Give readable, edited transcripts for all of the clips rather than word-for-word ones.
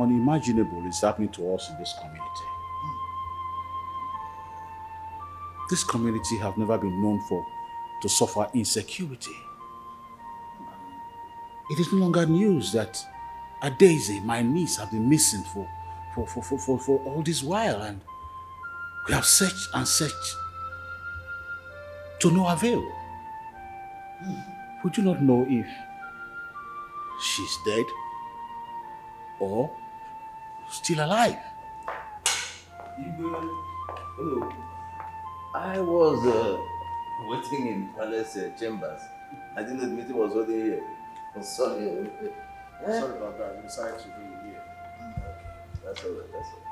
unimaginable is happening to us in this community. This community have never been known to suffer insecurity. It is no longer news that Daisy, my niece, have been missing for all this while, and we have searched and searched to no avail. We do not know if she's dead or still alive. Hello. I was waiting in palace chambers. I didn't know the meeting was already here. I'm sorry. Sorry about that. We decided to bring you here. Okay. That's all right. That's all.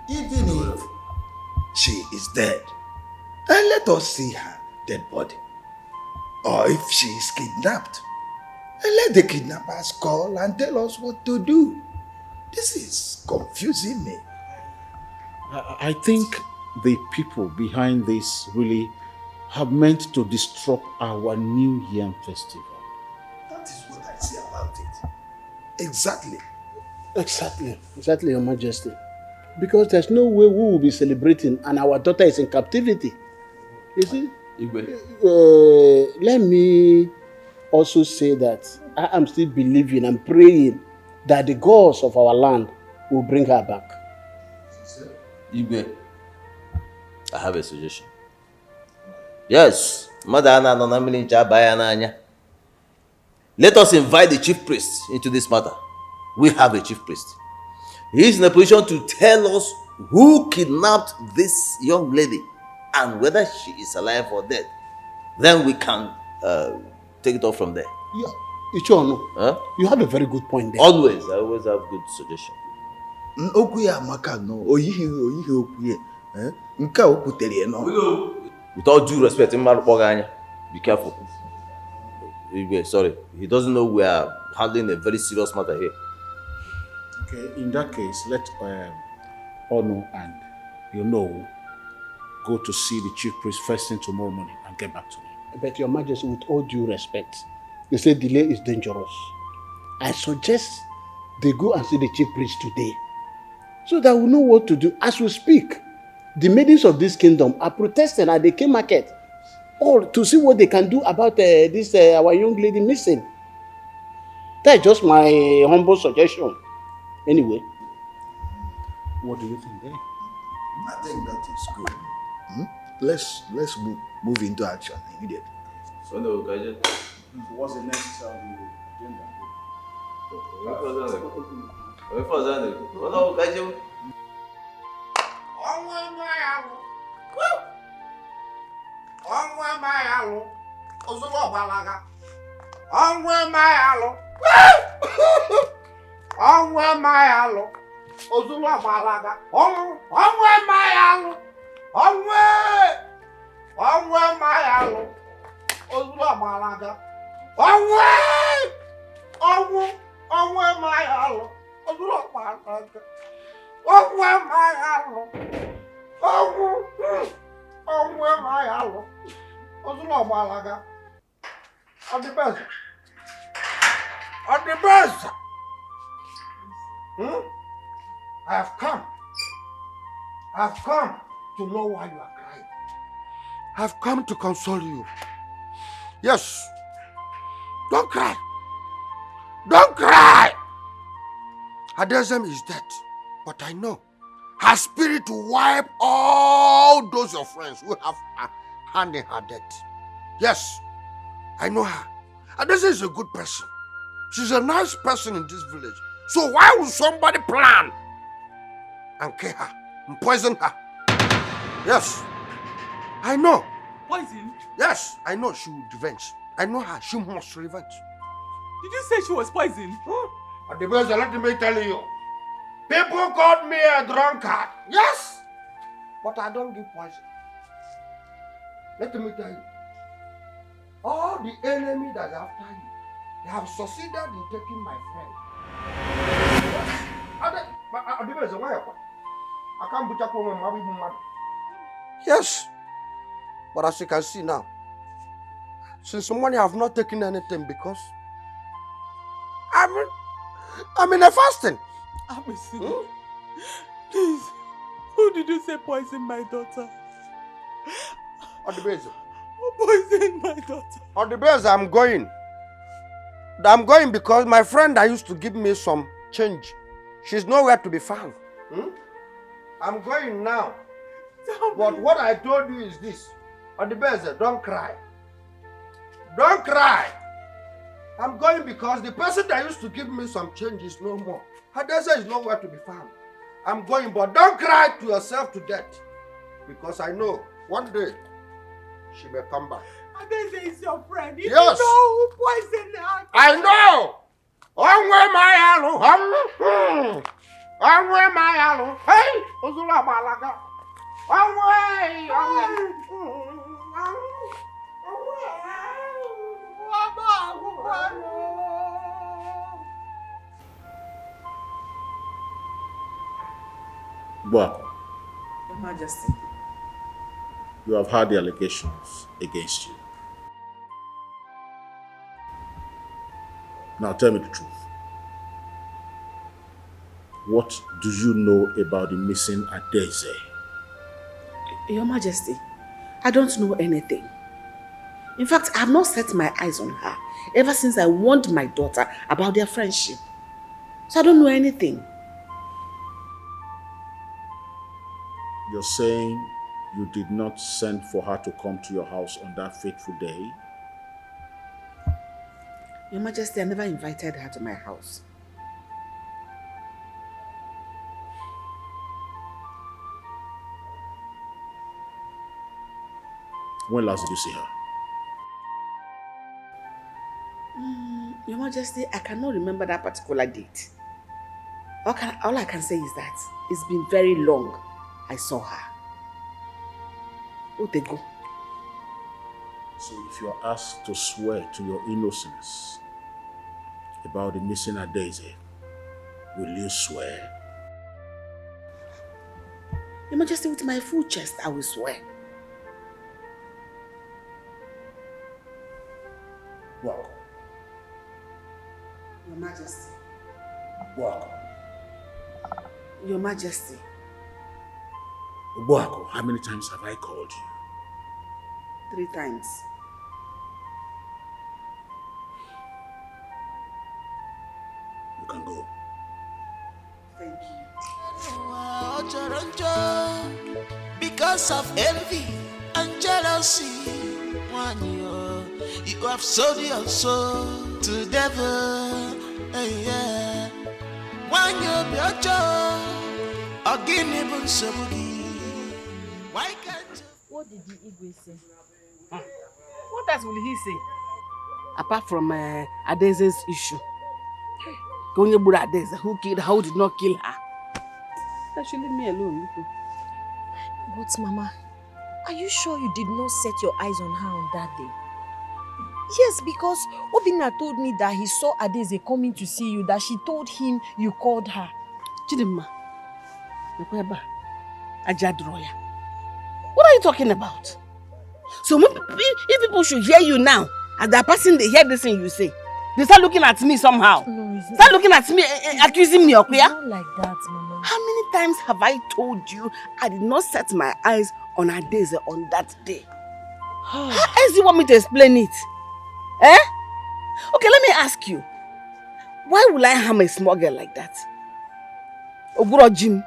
Even if she is dead, and let us see her dead body. Or if she is kidnapped, and let the kidnappers call and tell us what to do. This is confusing me. I think the people behind this really have meant to disrupt our New Yam Festival. That is what I say about it. Exactly. Exactly, Your Majesty. Because there's no way we will be celebrating and our daughter is in captivity. You see? Let me also say that I am still believing and praying that the gods of our land will bring her back. Igwe, I have a suggestion. Yes, let us invite the chief priest into this matter. We have a chief priest. He is in a position to tell us who kidnapped this young lady and whether she is alive or dead. Then we can take it off from there. Yeah, Ichono, you have a very good point there. Always, I always have good suggestions. Okwu ya amaka no, oyihi okwu ya. Nke a okwutere no. With all due respect, be careful. Sorry, he doesn't know we are handling a very serious matter here. Okay, in that case, let Ono and go to see the chief priest first thing tomorrow morning and get back to me. But Your Majesty, with all due respect, you say delay is dangerous. I suggest they go and see the chief priest today, so that we know what to do. As we speak, the maidens of this kingdom are protesting at the king market, all to see what they can do about this our young lady missing. That's just my humble suggestion. Anyway. What do you think, then? I think that is good. Let's move into action immediately. So no, what's the next agenda? I've come to know why you are crying. I've come to console you. Yes. Don't cry. Don't cry. Adesem is dead, but I know her spirit will wipe all those your friends who have a hand in her death. Yes, I know her. Adesem is a good person. She's a nice person in this village. So why would somebody plan and kill her and poison her? Yes, I know. Poison? Yes, I know she will revenge. I know her. She must revenge. Did you say she was poisoned? At the best, let me tell you. People called me a drunkard. Yes, but I don't give poison. Let me tell you. All the enemy that's after you, they have succeeded in taking my friend. I can't put up. Yes, but as you can see now, since morning I have not taken anything because I'm in a fasting. I'm missing. Please, who did you say poisoned my daughter? On the base. Who poisoned my daughter? On the base, I'm going. I'm going because my friend that used to give me some change, she's nowhere to be found. I'm going now. But what I told you is this. On the base, don't cry. Don't cry. I'm going because the person that used to give me some change is no more. Hadeza is nowhere to be found. I'm going, but don't cry to yourself to death. Because I know one day she may come back. Adeze is your friend. You Yes. know who poisoned her. I know. Onwe mayalu. Onwe mayalu. Hey, Uzula Malaga. Buako, Your Majesty. you have heard the allegations against you. Now tell me the truth. What do you know about the missing Adeze? Your Majesty, I don't know anything. In fact, I have not set my eyes on her ever since I warned my daughter about their friendship. So I don't know anything. You're saying you did not send for her to come to your house on that fateful day? Your Majesty, I never invited her to my house. When last did you see her? Your Majesty, I cannot remember that particular date. All I can say is that it's been very long I saw her. Oh, they go. So if you are asked to swear to your innocence about the missing Adeze, will you swear? Your Majesty, with my full chest, I will swear. Buako. Your Majesty. Buako. Your Majesty. Buako, how many times have I called you? 3 times. You can go. Thank you. Because of envy and jealousy, you have sold your soul to the devil. Yeah. One you be a joy, again even so. Why can't you? What did the Igwe say? What else will he say? Apart from Adeze's issue. Konye Bura Adeze, who killed her, who did not kill her. Actually, leave me alone. But Mama, are you sure you did not set your eyes on her on that day? Yes, because Obina told me that he saw Adeze coming to see you, that she told him you called her. Chidimma, Ajadroya. What are you talking about? So if people should hear you now, as the person they hear this thing you say, they start looking at me somehow. No, it's Start looking at me, accusing me, okay? It's not like that, Mama. How many times have I told you I did not set my eyes on Adeze on that day? How else do you want me to explain it? Eh? Okay, let me ask you. Why will I harm a small girl like that? Oguro Jim,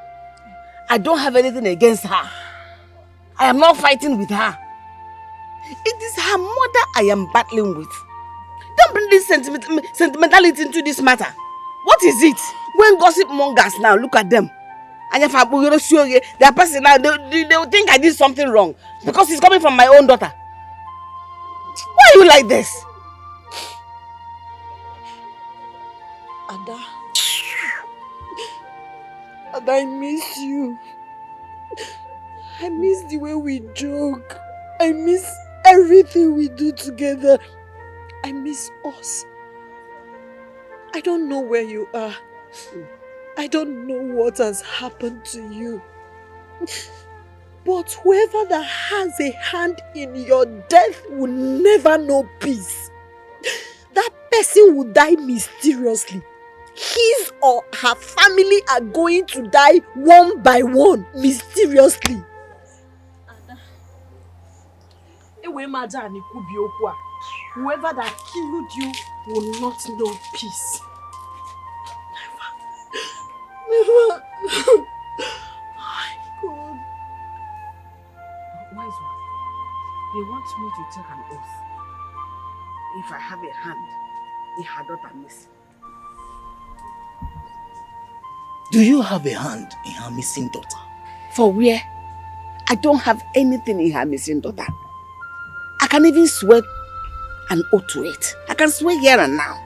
I don't have anything against her. I am not fighting with her. It is her mother I am battling with. Don't bring this sentimentality into this matter. What is it? When gossip mongers now, look at them. And if their person now, they will think I did something wrong. Because it's coming from my own daughter. Why are you like this? Ada. Ada, I miss you. I miss the way we joke. I miss everything we do together. I miss us. I don't know where you are. I don't know what has happened to you. But whoever that has a hand in your death will never know peace. That person will die mysteriously. his or her family are going to die one by one, mysteriously. Whoever that killed you will not know peace. Never. My God. Wise one, they want me to take an oath. If I have a hand in her daughter missing. Do you have a hand in her missing daughter? For where? I don't have anything in her missing daughter. I can even swear an oath to it. I can swear here and now.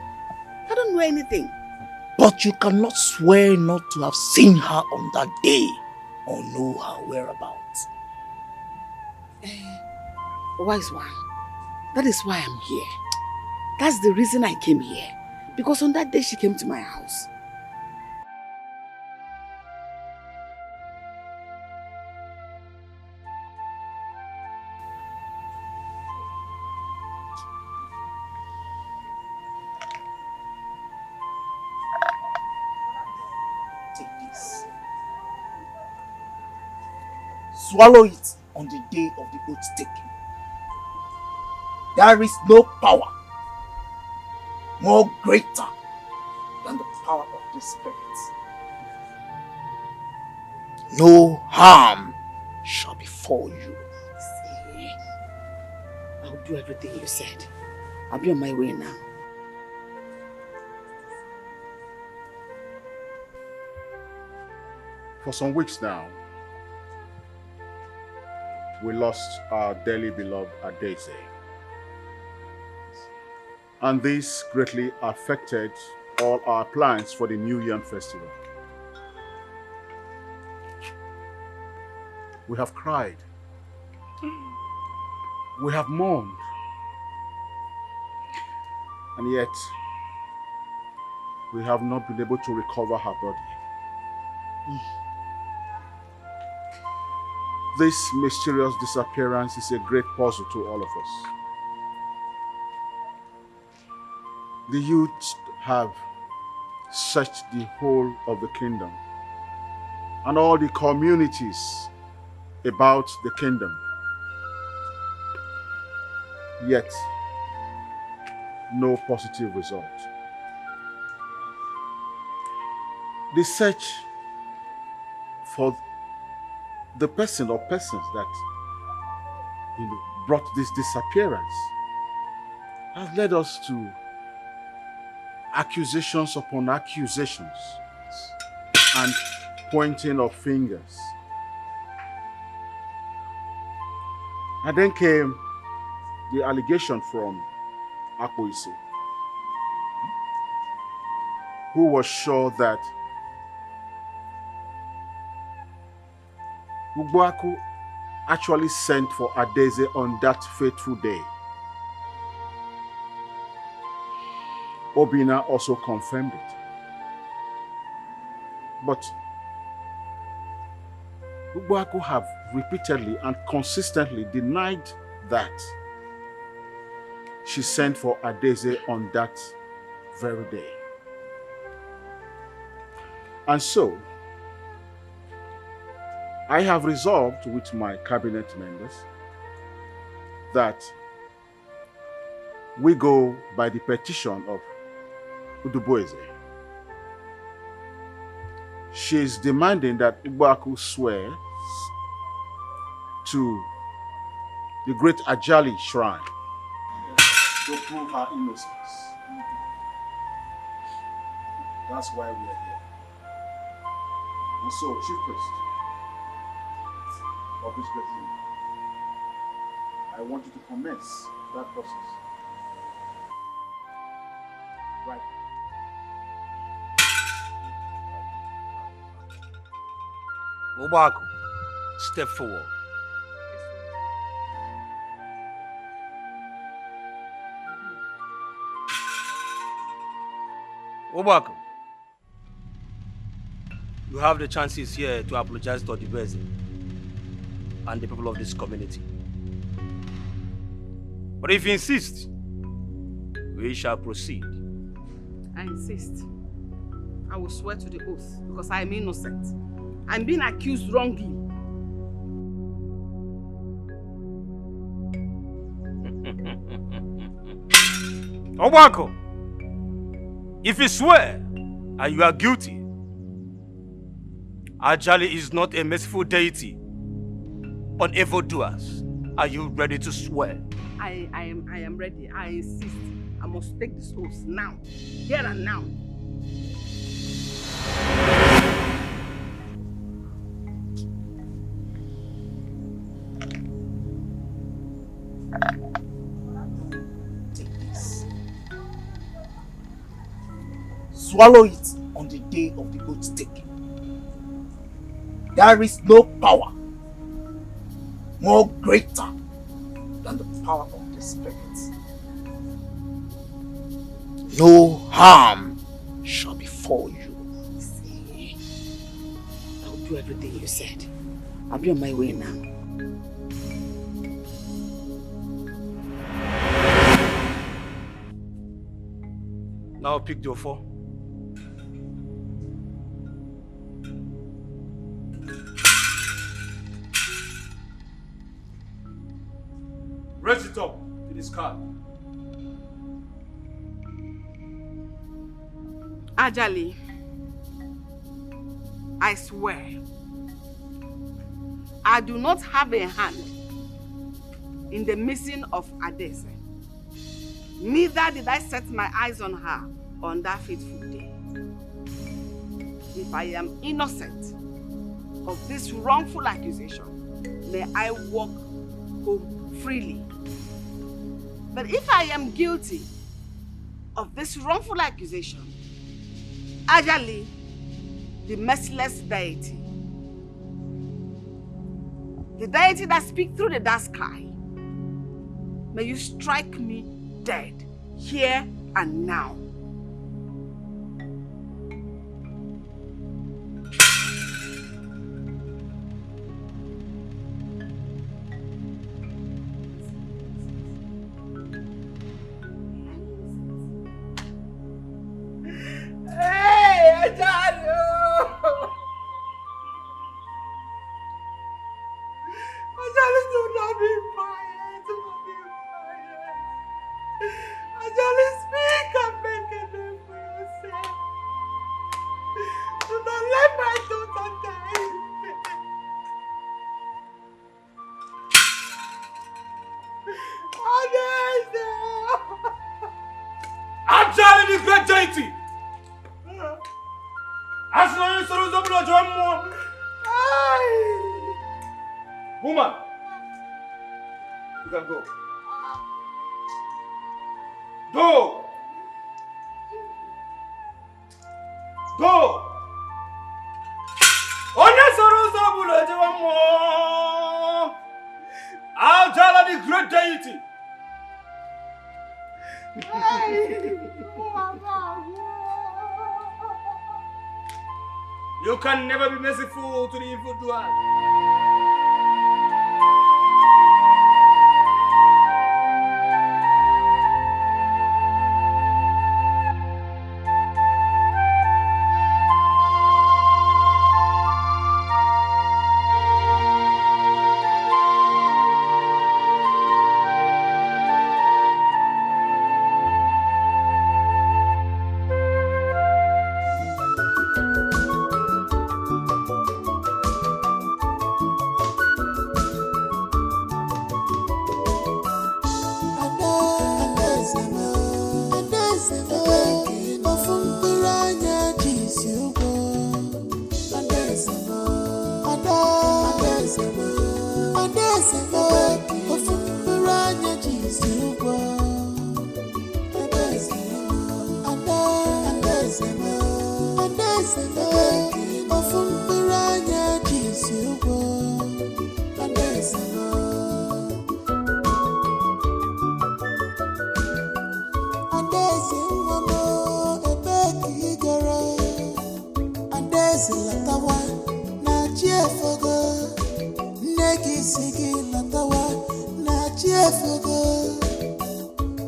I don't know anything. But you cannot swear not to have seen her on that day or know her whereabouts. Wise one, that is why I'm here. That's the reason I came here. Because on that day she came to my house. Swallow it on the day of the oath taking. There is no power more greater than the power of the Spirit. No harm shall befall you. See, I'll do everything you said. I'll be on my way now. For some weeks now, we lost our dearly beloved Adaeze. And this greatly affected all our plans for the New Yam Festival. We have cried. We have mourned. And yet, we have not been able to recover her body. This mysterious disappearance is a great puzzle to all of us. The youth have searched the whole of the kingdom and all the communities about the kingdom. Yet, no positive result. The search for the person or persons that brought this disappearance has led us to accusations upon accusations and pointing of fingers. And then came the allegation from Akpoise, who was sure that Ugboaku actually sent for Adaeze on that fateful day. Obina also confirmed it. But Ugboaku have repeatedly and consistently denied that she sent for Adaeze on that very day. And so, I have resolved with my cabinet members that we go by the petition of Uduboeze. She is demanding that Ugboaku swear to the great Ajali shrine to prove her innocence. That's why we are here. And so, Chief Priest of this great room, I want you to commence that process. Right. Obaku, step forward. Obaku, you have the chances here to apologize to Odibeze and the people of this community. But if you insist, we shall proceed. I insist. I will swear to the oath because I am innocent. I'm being accused wrongly. Obako, if you swear and you are guilty, Ajali is not a merciful deity on evildoers. Are you ready to swear? I am ready. I insist. I must take this oath now. Here and now. Take this. Swallow it on the day of the oath taking. There is no power more greater than the power of the Spirit. No harm shall befall you. See, I'll do everything you said. I'll be on my way now. Now pick the offer. Raise it up to this card. Ajali, I swear, I do not have a hand in the missing of Adese. Neither did I set my eyes on her on that fateful day. If I am innocent of this wrongful accusation, may I walk home freely. But if I am guilty of this wrongful accusation, Ajali, the merciless deity, the deity that speaks through the dark sky, may you strike me dead here and now. Ajali the great deity! As long as there is a join more. Woman, you can go. Go! Go! Ajala the great deity! You can never be merciful to the evildoer.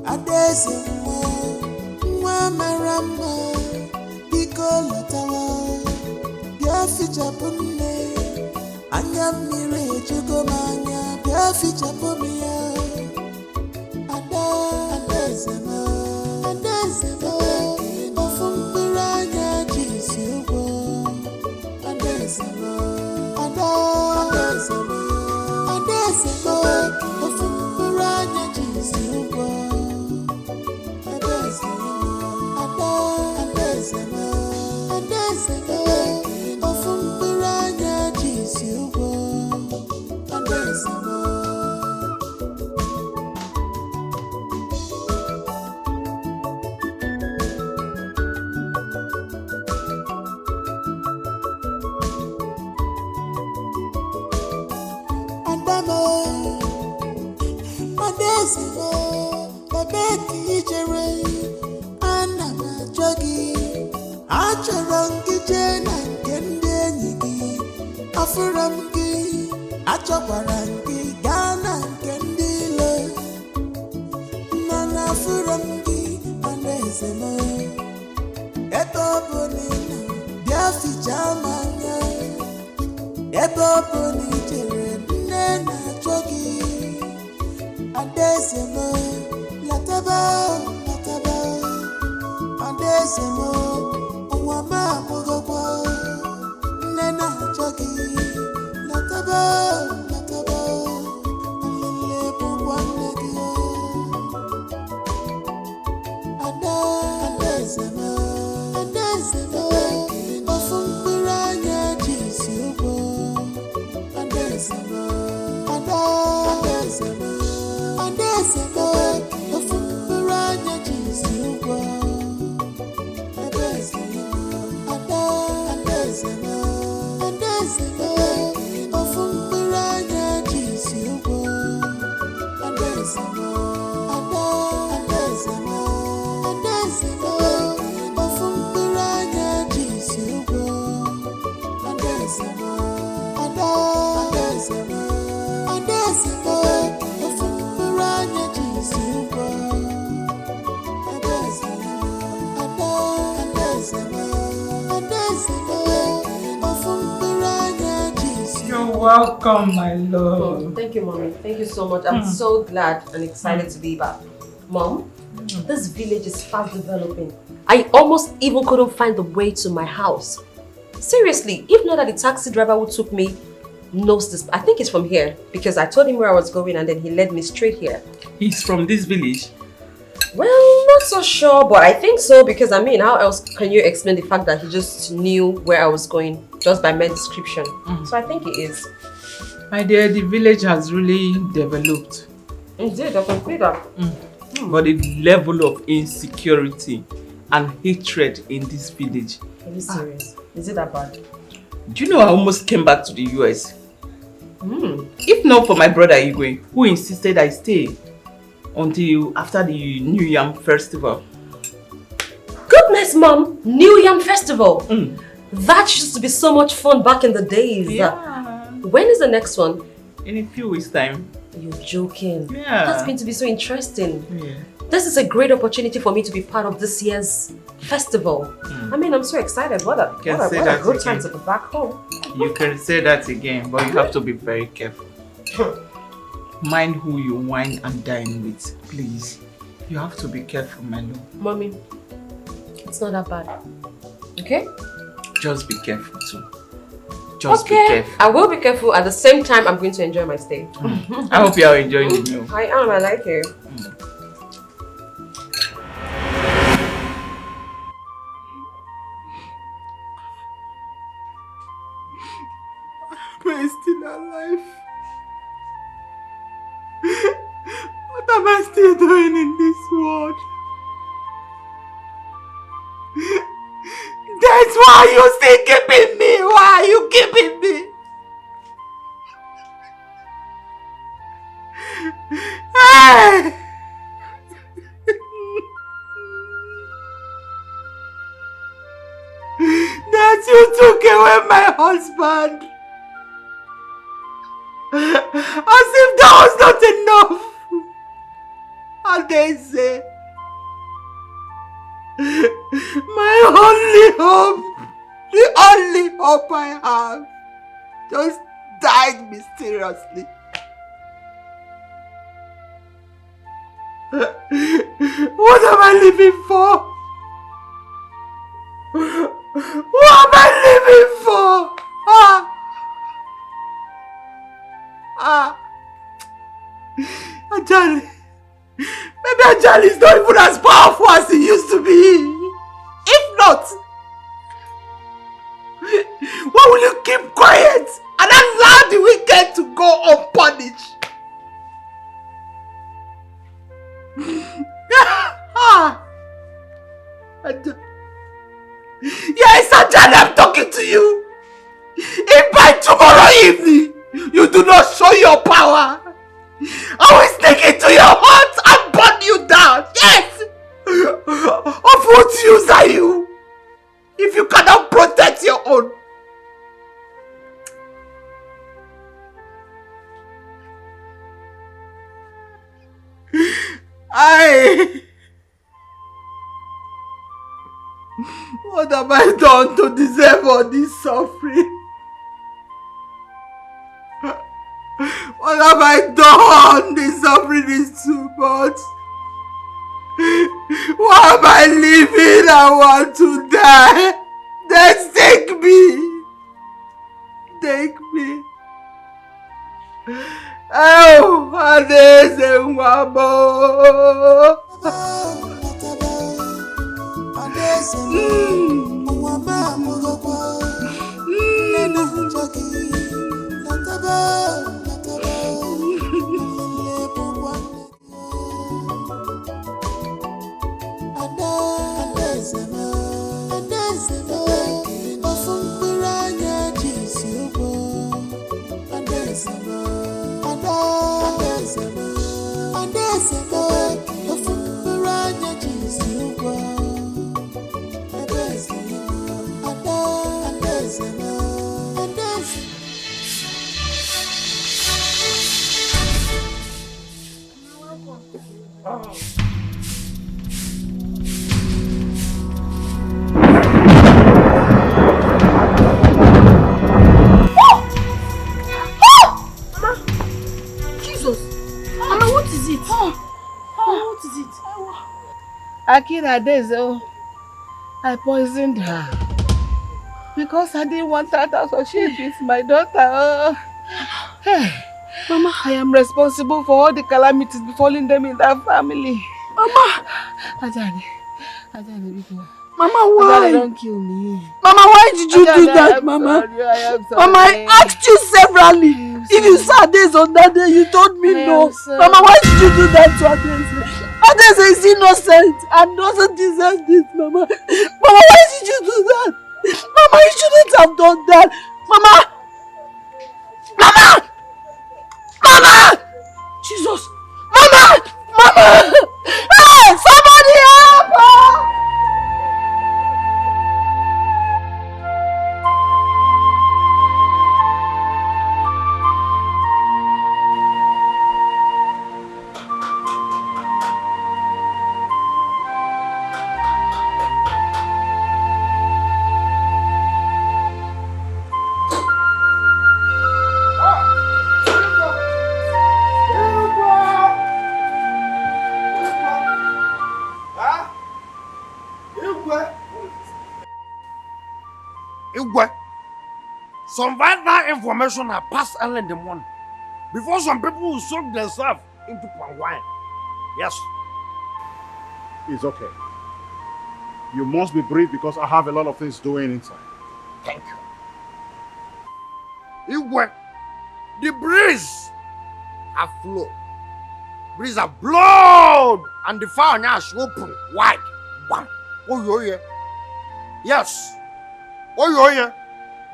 Adese nwa mara mma biko lọta fichapụ nne anya mmiri ejugo m anya bịa fichapụ m ya adaeze m ofu mkpụrụ anya ji isi ụgwọ adaeze m adaeze m ofu mkpụrụ anya ji isi ụgwọ adaeze m adaeze m ofu mkpụrụ anya ji isi ụgwọ adaeze m. Ana m achọ gị achọrọ m gị jee na nke ndị enyi gị afụrụ m gị achọkwara m gị gaa na nke ndị ile mana afụrụ m gị anaeze m ebe ọ bụ na ị nọ bịa fichaa m anya ebe ọ bụ na ị jere nne na-achọ gị adaeze m lataba adaeze m ụwa m akpọgokwa nne na-achọ gị lataba nlele bụkwa nne gị adaeze m ofu mkpụrụ anya ji isi ụgwọ adaeze m adaeze m ofu mkpụrụ anya ji isi ụgwọ adaeze m adaeze m ofu mkpụrụ anya ji isi ụgwọ adaeze m adaeze m ofu mkpụrụ anya ji isi ụgwọ adaeze m adaeze m ofu mkpụrụ anya ji isi ụgwọ adaeze m adaeze m ofu mkpụrụ anya ji isi ụgwọ. You're welcome, my love. Thank you, Mommy. Thank you so much. I'm so glad and excited to be back. Mom, this village is fast developing. I almost even couldn't find the way to my house. Seriously, if not that the taxi driver who took me knows this. I think he's from here because I told him where I was going and then he led me straight here. He's from this village? Well, not so sure, but I think so because I mean, how else can you explain the fact that he just knew where I was going just by my description? So I think he is. My dear, the village has really developed. Indeed, I can see that. But the level of insecurity and hatred in this village. Are you serious? Is it that bad? Do you know I almost came back to the US? If not for my brother Igwe, who insisted I stay until after the New Yam Festival. Goodness, Mom! New Yam Festival! That used to be so much fun back in the days. Yeah. When is the next one? In a few weeks' time. You're joking. Yeah. That's going to be so interesting. Yeah. This is a great opportunity for me to be part of this year's festival. I mean, I'm so excited. What a good time to be back home. You can say that again, but you have to be very careful. Mind who you wine and dine with, please. You have to be careful, my love. Mommy, it's not that bad. Okay? Just be careful too. Just be careful. I will be careful. At the same time, I'm going to enjoy my stay. I hope you are enjoying the meal. I am. I like it. Am I still alive? What am I still doing in this world? That's why you still keeping me. Why are you keeping me? Hey! That you took away my husband. As if that was not enough. And they say, my only hope, the only hope I have, just died mysteriously. What am I living for? What am I living for? Ajali. Maybe Ajali is not even as powerful as he used to be. If not, why will you keep quiet and allow the wicked to go unpunished? Yes, Ajali, I'm talking to you. If by tomorrow evening you do not show your power, I will sneak into your heart and burn you down. Yes! Of what use are you if you cannot protect your own? What have I done to deserve all this suffering? What have I done? This suffering is too much. Why am I living? I want to die. Then take me. Take me. Oh, Adeze Nwabo. Akira Dezo, I poisoned her because I didn't want her to associate with my daughter. Hey, Mama, I am responsible for all the calamities befalling them in that family. Mama, Ajani, Mama, why? Ajani, don't kill me. Mama, why did you do that, Mama? Sorry, Mama, I asked you severally. If you saw this on that day, you told me no. Mama, why did you do that to Adese? Adese is innocent and doesn't deserve this, Mama. Mama, why did you do that? Mama, you shouldn't have done that. Mama! Mama! Mama! Jesus! Mama! Mama! Hey! Somebody help her! Some vital information have passed early in the morning before some people will soak themselves into palm wine. Yes. It's okay. You must be brief because I have a lot of things doing inside. Thank you. Igwe, the breeze have flowed. Breeze have blown and the fire now is open wide. Bam. Oh, yeah. Yes. Oh, yeah.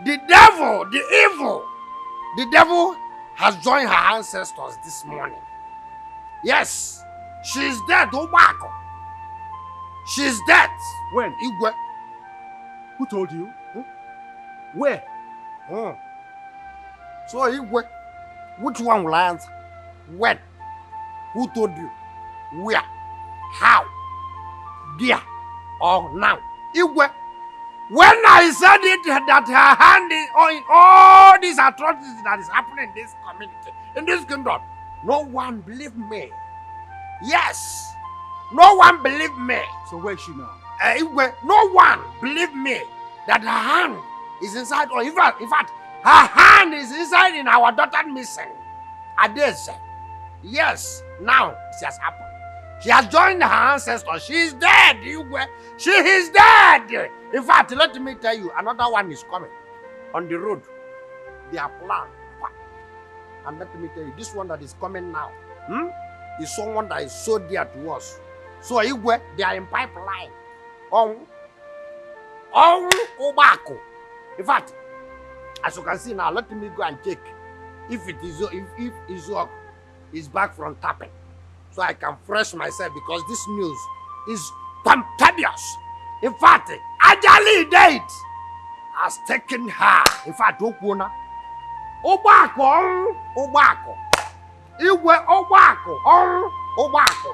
The devil, the devil has joined her ancestors this morning. Yes, she's dead, Obako. She's dead. When? Igwe. Who told you? Where? So, Igwe, which one will I answer? When? Who told you? Where? How? There? Or now? Igwe, When I said it, that her hand is on all these atrocities that is happening in this community, in this kingdom, no one believed me. Yes, no one believed me. So where is she now? No one believed me that her hand is inside, or in fact, her hand is inside in our daughter missing. Adese. Yes, now it has happened. She has joined her ancestors. She is dead. She is dead. In fact, let me tell you, another one is coming on the road. They are planned. And let me tell you, this one that is coming now is someone that is so dear to us. So they are in pipeline. Obako. In fact, as you can see now, let me go and check if Izok is back from tapping, so I can fresh myself, because this news is contagious. In fact, Ajali date has taken her. In fact, Obako, Iwe Obako, Obako.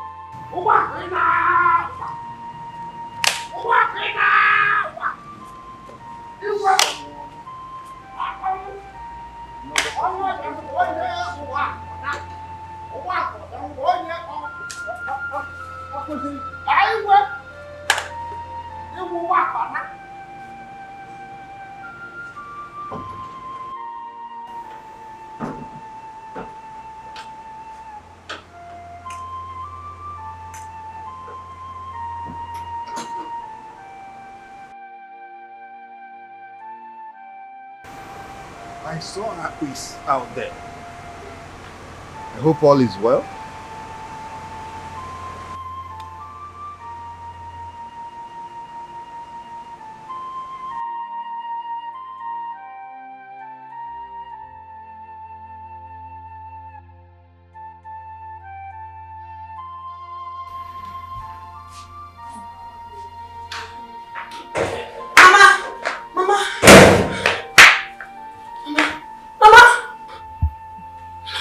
I saw her is out there. I hope all is well.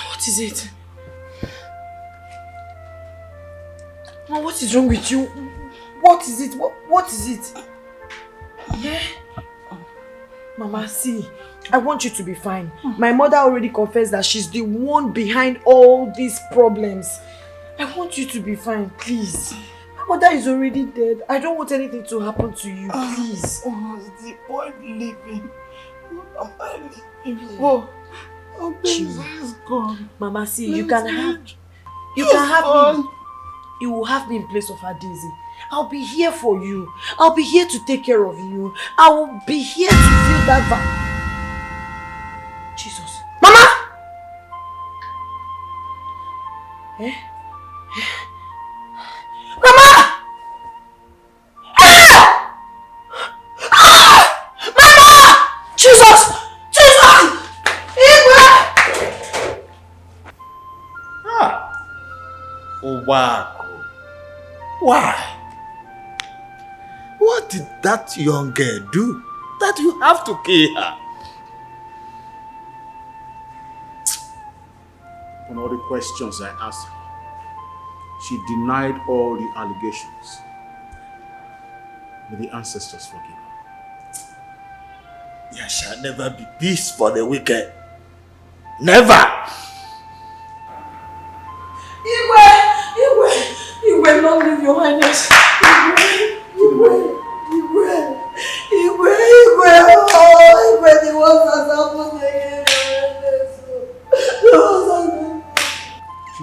What is it? Mama, what is wrong with you? What is it? What is it? Yeah? Mama, see, I want you to be fine. My mother already confessed that she's the one behind all these problems. I want you to be fine, please. My mother is already dead. I don't want anything to happen to you, please. What's the point living? What am I living? Oh, Daisy is gone. Mama, see, you can have me. You will have me in place of her, Daisy. I'll be here for you. I'll be here to take care of you. I will be here to feel that Jesus. Mama! Eh? Mama! Mama! Jesus! Obako. Why? What did that young girl do that you have to kill her? On all the questions I asked her, she denied all the allegations. May the ancestors forgive her. There shall never be peace for the wicked. Never! Igwe, not leave your highness. Igwe, the ones that happened again.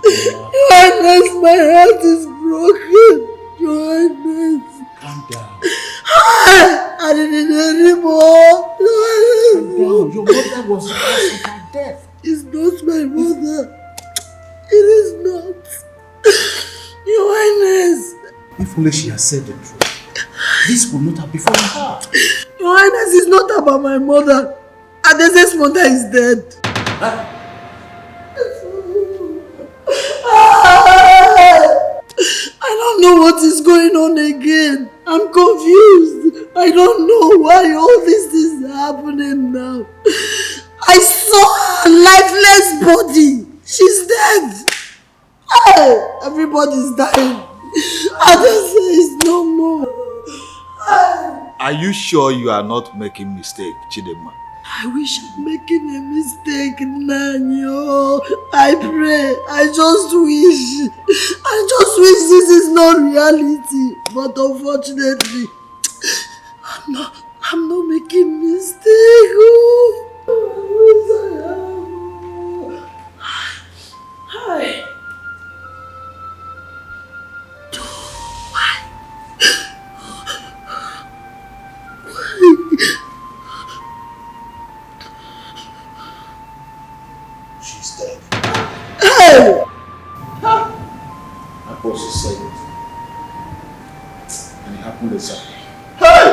Your highness, my heart is broken. Your highness. Calm down. I didn't anymore. Calm down. Your mother was the cause of her death. It's not my mother. It is not. Your highness. If only she had said the truth, this would not have befallen her. Your highness, is not about my mother. Adese's mother is dead. Huh? I don't know what is going on again. I'm confused. I don't know why all this is happening now. I saw her lifeless body. She's dead. Hey, everybody's dying. Adese is no more. Are you sure you are not making mistake, Chidema? I wish I'm making a mistake, Nanyo. I pray. I just wish this is not reality. But unfortunately, I'm not making mistake. Hi. She's dead. Hey! My boss said it. And it happened exactly. Hey!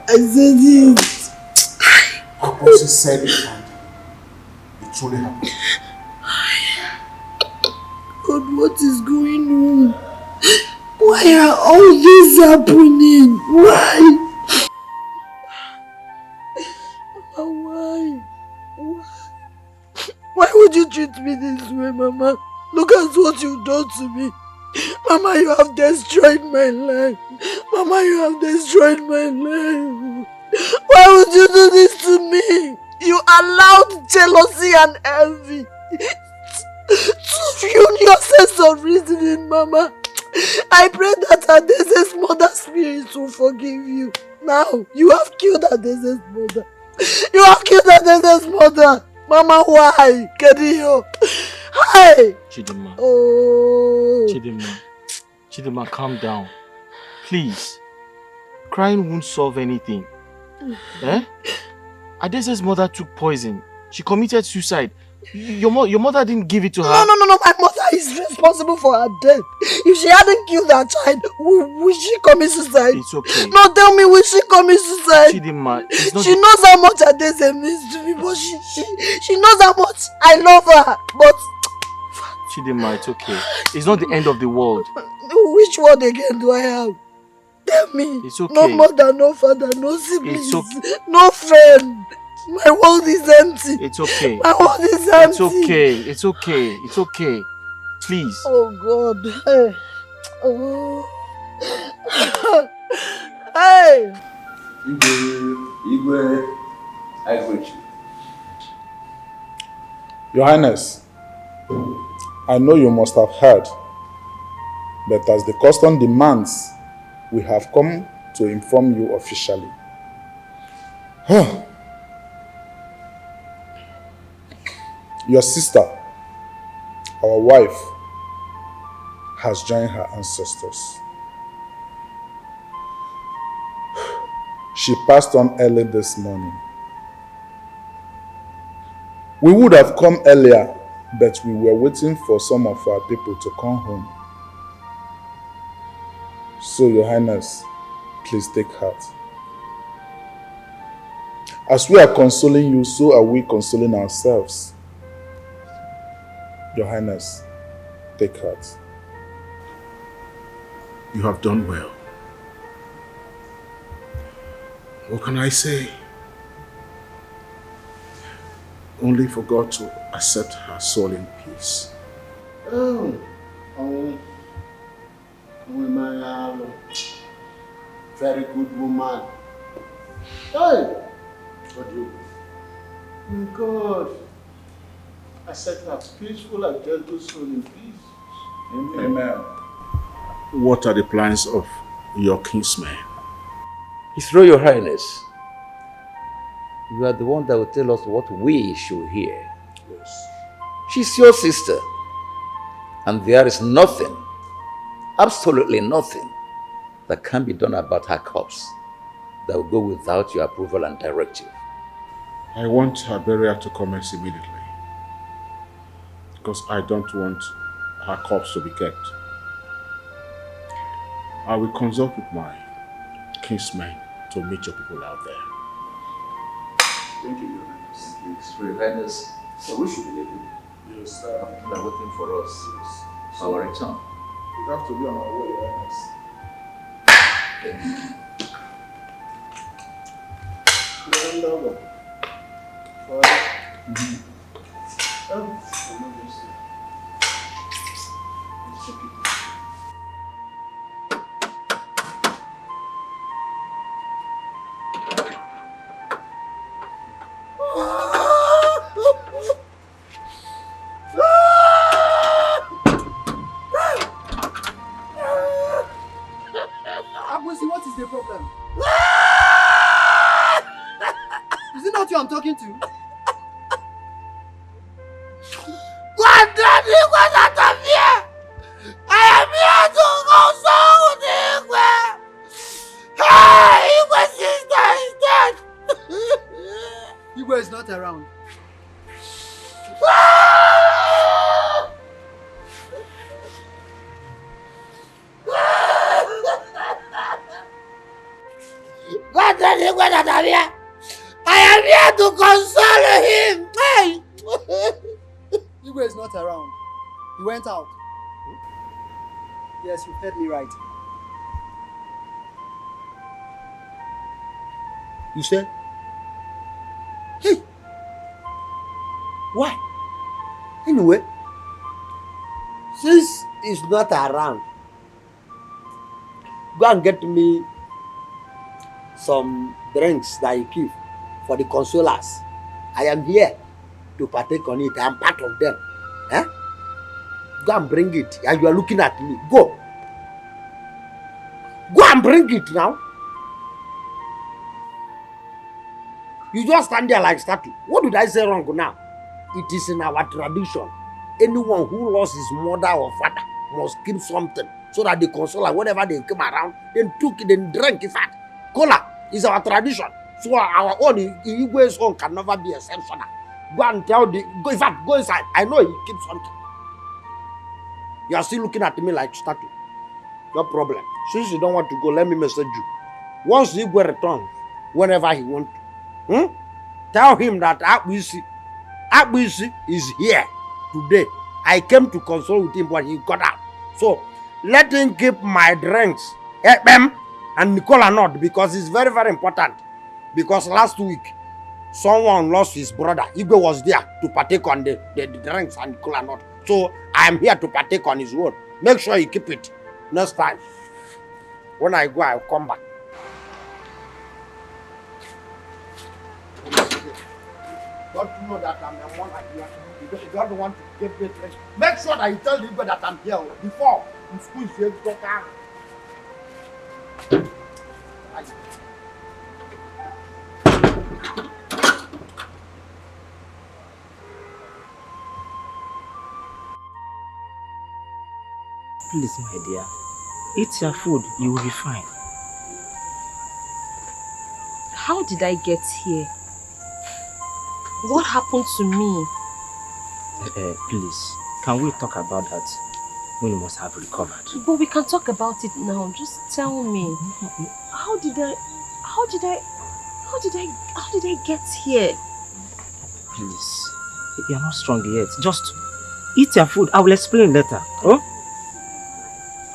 I said it. My boss said it and it truly happened. God, what is going on? Why are all this happening? Why? Why? Why would you treat me this way, Mama? Look at what you've done to me. Mama, you have destroyed my life. Mama, you have destroyed my life. Why would you do this to me? You allowed jealousy and envy to ruin your sense of reasoning, Mama. I pray that Adese's mother's spirit will forgive you. Now, you have killed Adese's mother. You have killed Adese's mother. Mama, why? Kedio. Hi. Chidema. Oh. Chidema, calm down. Please. Crying won't solve anything. Eh? Adese's mother took poison. She committed suicide. Your mother didn't give it to her. No. My mother is responsible for her death. If she hadn't killed her child, would she commit suicide? It's okay. No, tell me, will she commit suicide? Chidema, she knows how much Adese means to me, but she knows how much I love her. But Chidema, it's okay. It's not the end of the world. Which word again do I have? Tell me. It's okay. No mother, no father, no siblings, It's okay. no friend. My world is empty. It's okay. My world is empty. It's okay. It's okay. It's okay. Please. Oh God. Hey. Oh. Hey. Igwe, I greet you. Your Highness, I know you must have heard, but as the custom demands, we have come to inform you officially. Your sister, our wife, has joined her ancestors. She passed on early this morning. We would have come earlier, but we were waiting for some of our people to come home. So, Your Highness, please take heart. As we are consoling you, so are we consoling ourselves. Your Highness, take heart. You have done well. What can I say? Only for God to accept her soul in peace. Very good woman. Hey! What do you? My God. Accept her peaceful and gentle soul in peace. Amen. Amen. What are the plans of your kinsman? His Royal Highness, you are the one that will tell us what we should hear. Yes. She's your sister, and there is nothing, absolutely nothing, that can be done about her corpse that will go without your approval and directive. I want her burial to commence immediately, because I don't want her corpse to be kept. I will consult with my kinsmen to meet your people out there. Thank you, Your Highness. His Royal Highness, so we should be leaving. Yes, sir. People are waiting for us. Yes. Our return. We have to be on our way, Your Highness. Thank you. is the problem? Is it not you I'm talking to? God damn you, get out of here! I am here to console the Igwe! Hey, Igwe's sister is dead! Igwe is not around. God damn you, get out of here! I am here to console him! Hey! Igwe is not around. He went out. Yes, you heard me right. You said? Hey! Why? Anyway, Since he's not around, go and get me some drinks that you keep for the consolers. I am here to partake on it. I am part of them. Eh? Go and bring it. And you are looking at me. Go. Go and bring it now. You just stand there like statue. What did I say wrong now? It is in our tradition. Anyone who lost his mother or father must keep something so that the consoler, whenever they come around, then took it and drank. In fact, cola is our tradition. So our own Igwe's own can never be exceptional. Go and tell go inside. I know he keeps something. You are still looking at me like statue. No problem. Since you don't want to go, let me message you. Once Igwe returns, whenever he wants to, tell him that Akbisi is here today. I came to console with him, but he got out. So let him keep my drinks, Ekpem and Nicola not, because it's very, very important. Because last week, someone lost his brother. Igwe was there to partake on the drinks and Nicola not. So I am here to partake on his own. Make sure you keep it next time. When I go, I'll come back. Don't you know that I'm a monarch here? You don't want to give me drink. Make sure that you tell the Igwe that I'm here before in school is here to talk. Please, my dear, eat your food, you will be fine. How did I get here? What happened to me? Please, can we talk about that when you must have recovered? But we can talk about it now. Just tell me. How did I get here? Please, you're not strong yet. Just eat your food. I will explain later. Oh?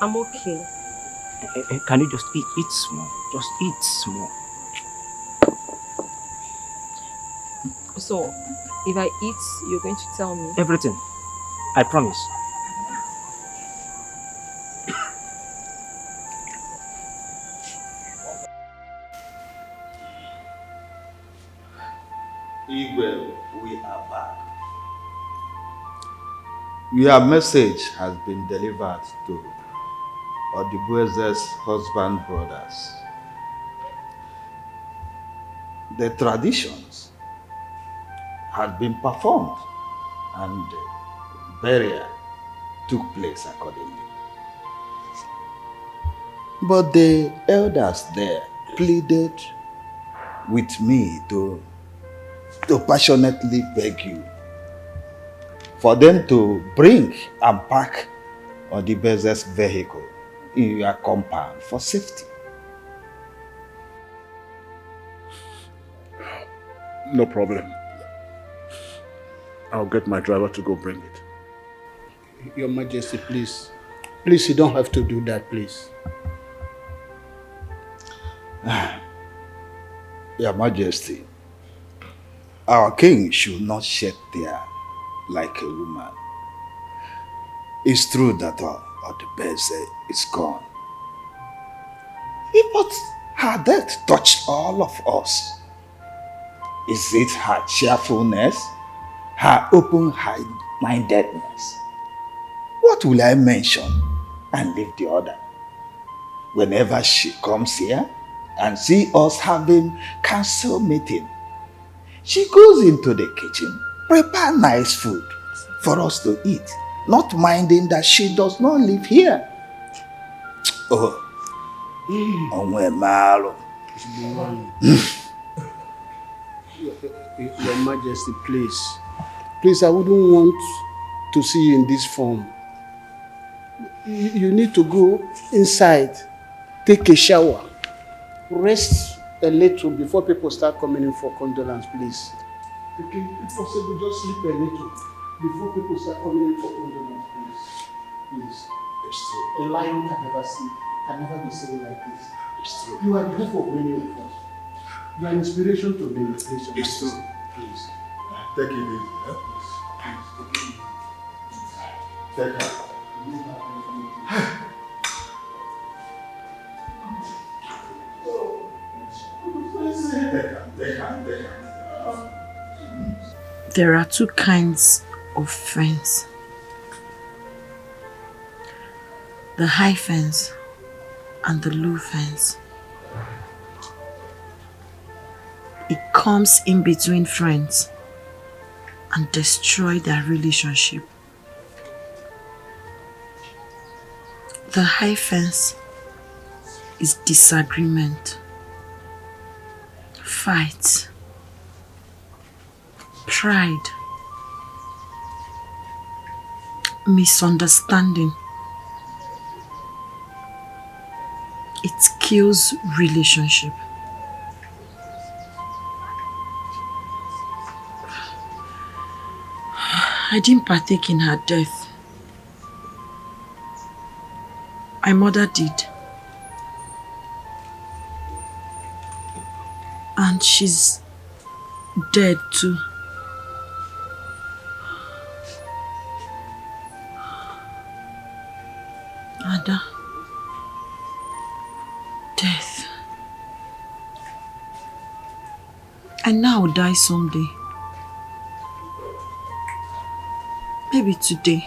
I'm okay. Can you just eat small? Just eat small. So, if I eat, you're going to tell me? Everything. I promise. Igwe, we are back. Your message has been delivered to Odibueze's husband brothers. The traditions had been performed and burial took place accordingly. But the elders there pleaded with me to passionately beg you for them to bring and park Odibueze's vehicle in your compound for safety. No problem. I'll get my driver to go bring it. Your Majesty, please. Please, you don't have to do that, please. Your Majesty, our king should not shed tear like a woman. It's true that Odibueze is gone. But her death touched all of us. Is it her cheerfulness? Her open-mindedness? What will I mention and leave the other? whenever she comes here and see us having council meeting, she goes into the kitchen, prepare nice food for us to eat, not minding that she does not live here. Oh, onwe malo. Your Majesty, please. Please, I wouldn't want to see you in this form. You need to go inside, take a shower, rest a little before people start coming in for condolence, please. Okay, if possible, just sleep a little before people start coming in for condolence, please. Please. It's true. A lion can never sleep, can never be seen like this. It's true. You are the hope of many of us. You are an inspiration to many. Please, it's true. Please. Take it easy. Huh? Please. Take her. There are two kinds of friends. The high fence and the low fence. It comes in between friends and destroy their relationship. The high fence is disagreement, fight, pride, misunderstanding. It kills relationship. I didn't partake in her death. My mother did. And she's dead too. Ada. Death. I now die someday. Maybe today.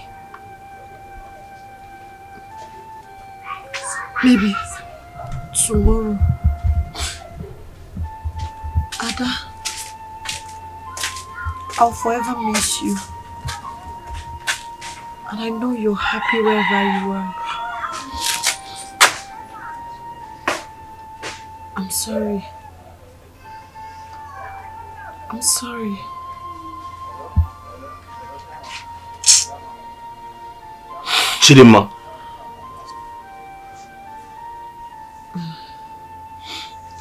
Maybe tomorrow. Ada, I'll forever miss you. And I know you're happy wherever you are. I'm sorry. I'm sorry. Chidinma.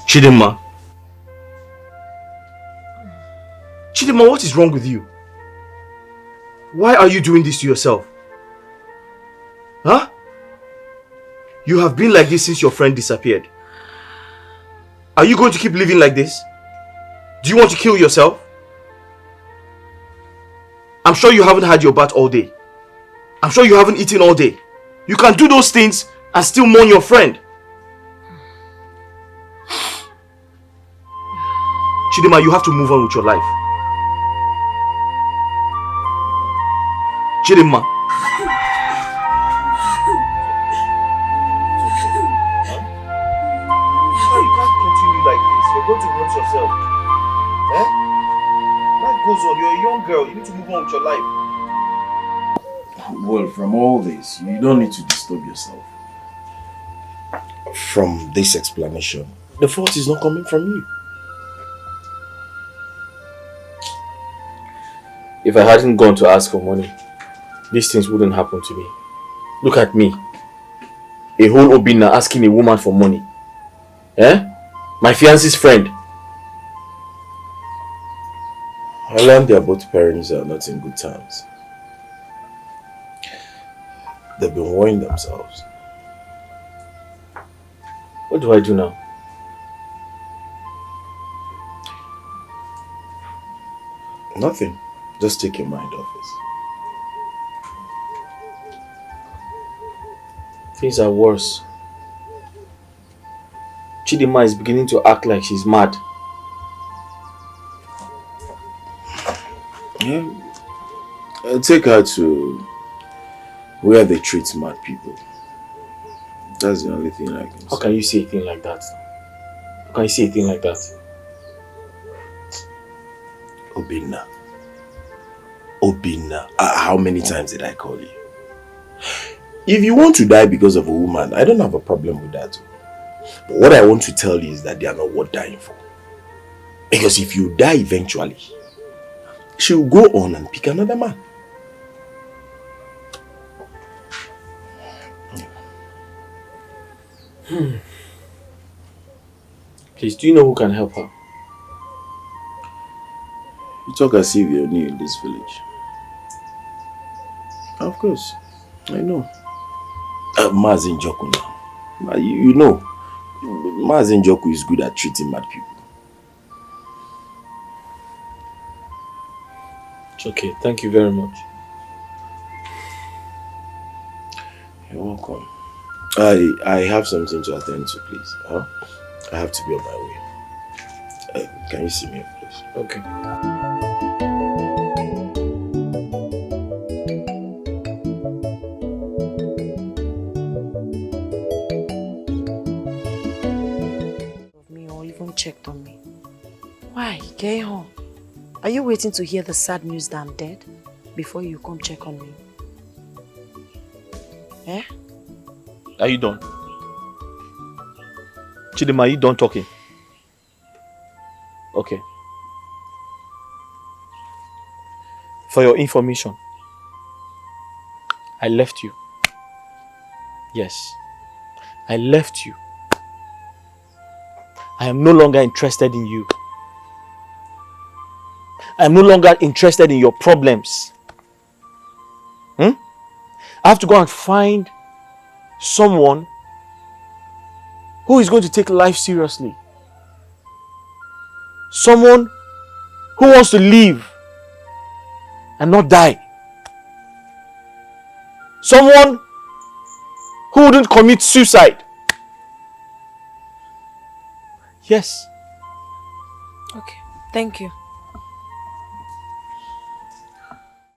Chidinma. Chidinma, what is wrong with you? Why are you doing this to yourself? Huh? You have been like this since your friend disappeared. Are you going to keep living like this? Do you want to kill yourself? I'm sure you haven't had your bath all day. I'm sure you haven't eaten all day. You can do those things and still mourn your friend. Chidinma, you have to move on with your life. Chidinma. You can't continue like this. You're going to hurt yourself. Eh? Life goes on. You're a young girl. You need to move on with your life. Well, from all this, you don't need to disturb yourself. From this explanation, the fault is not coming from you. If I hadn't gone to ask for money, these things wouldn't happen to me. Look at me. A whole Obina asking a woman for money. Eh? My fiance's friend. I learned their both parents are not in good terms. They've been worrying themselves. What do I do now? Nothing. Just take your mind off it. Things are worse. Chidinma is beginning to act like she's mad. Yeah. Take her to where they treat mad people. That's the only thing I can say. How can you say a thing like that? How can you say a thing like that? Obinna. Obinna. How many times did I call you? If you want to die because of a woman, I don't have a problem with that. But what I want to tell you is that they are not worth dying for. Because if you die eventually, she will go on and pick another man. Please, do you know who can help her? You talk as if you're new in this village. Of course, I know. Mazin Joku now. You know, Mazin Joku is good at treating mad people. It's okay. Thank you very much. You're welcome. I have something to attend to, please. Huh? I have to be on my way. Can you see me, please? Okay. Me or even checked on me. Why? Get home. Are you waiting to hear the sad news that I'm dead before you come check on me? Eh? Are you done? Chidima, are you done talking? Okay. For your information, I left you. Yes, I left you. I am no longer interested in you. I am no longer interested in your problems. I have to go and find someone who is going to take life seriously. Someone who wants to live and not die. Someone who wouldn't commit suicide. Yes. Okay, thank you.